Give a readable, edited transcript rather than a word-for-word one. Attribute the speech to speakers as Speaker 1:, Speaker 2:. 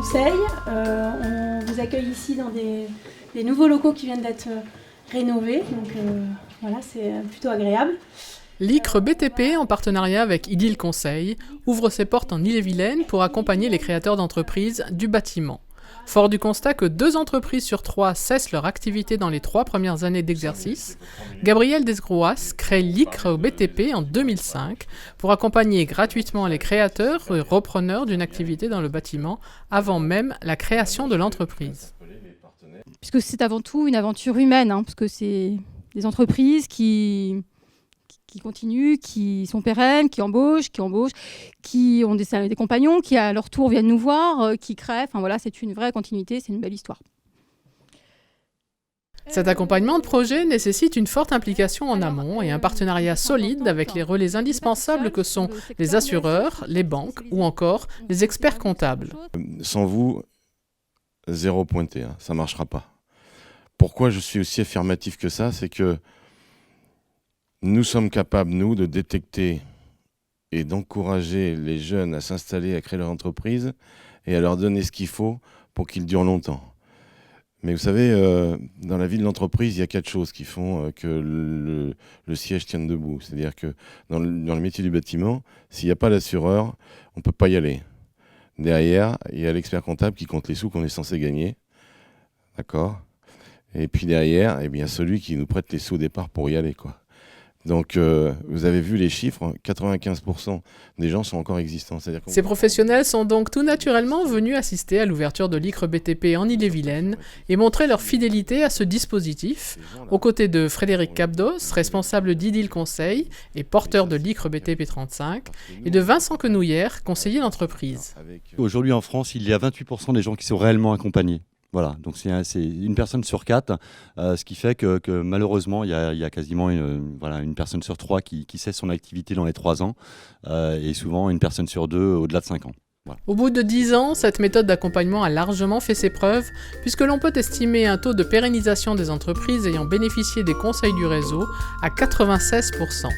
Speaker 1: conseil. On vous accueille ici dans des nouveaux locaux qui viennent d'être rénovés. Donc voilà, c'est plutôt agréable.
Speaker 2: L'ICRE BTP, en partenariat avec Idylle Conseil, ouvre ses portes en Ille-et-Vilaine pour accompagner les créateurs d'entreprises du bâtiment. Fort du constat que 2 entreprises sur 3 cessent leur activité dans les 3 premières années d'exercice, Gabriel Desgrouas crée l'ICRE BTP en 2005 pour accompagner gratuitement les créateurs et repreneurs d'une activité dans le bâtiment avant même la création de l'entreprise.
Speaker 3: Puisque c'est avant tout une aventure humaine, parce que c'est des entreprises qui continuent, qui sont pérennes, qui embauchent, qui ont des compagnons, qui à leur tour viennent nous voir, qui créent. Enfin voilà, c'est une vraie continuité, c'est une belle histoire.
Speaker 2: Cet accompagnement de projet nécessite une forte implication en amont et un partenariat solide avec les relais indispensables que sont les assureurs, les banques ou encore les experts comptables.
Speaker 4: Sans vous, 0 pointé, ça ne marchera pas. Pourquoi je suis aussi affirmatif que ça, c'est que nous sommes capables, nous, de détecter et d'encourager les jeunes à s'installer, à créer leur entreprise et à leur donner ce qu'il faut pour qu'ils durent longtemps. Mais vous savez, dans la vie de l'entreprise, il y a 4 choses qui font que le siège tienne debout. C'est-à-dire que dans le métier du bâtiment, s'il n'y a pas l'assureur, on ne peut pas y aller. Derrière, il y a l'expert comptable qui compte les sous qu'on est censé gagner. D'accord ? Et puis derrière, eh bien, celui qui nous prête les sous au départ pour y aller, quoi. Donc, vous avez vu les chiffres, 95% des gens sont encore existants.
Speaker 2: Ces professionnels sont donc tout naturellement venus assister à l'ouverture de l'ICRE BTP en Ille-et-Vilaine et montrer leur fidélité à ce dispositif, aux côtés de Frédéric Cabdos, responsable d'Idylle Conseil et porteur de l'ICRE BTP 35, et de Vincent Quenouillère, conseiller d'entreprise.
Speaker 5: Aujourd'hui en France, il y a 28% des gens qui sont réellement accompagnés. Voilà, donc c'est une personne sur 4, ce qui fait que malheureusement, il y a quasiment une personne sur 3 qui cesse son activité dans les 3 ans, et souvent une personne sur 2 au-delà de 5 ans. Voilà.
Speaker 2: Au bout de 10 ans, cette méthode d'accompagnement a largement fait ses preuves, puisque l'on peut estimer un taux de pérennisation des entreprises ayant bénéficié des conseils du réseau à 96%.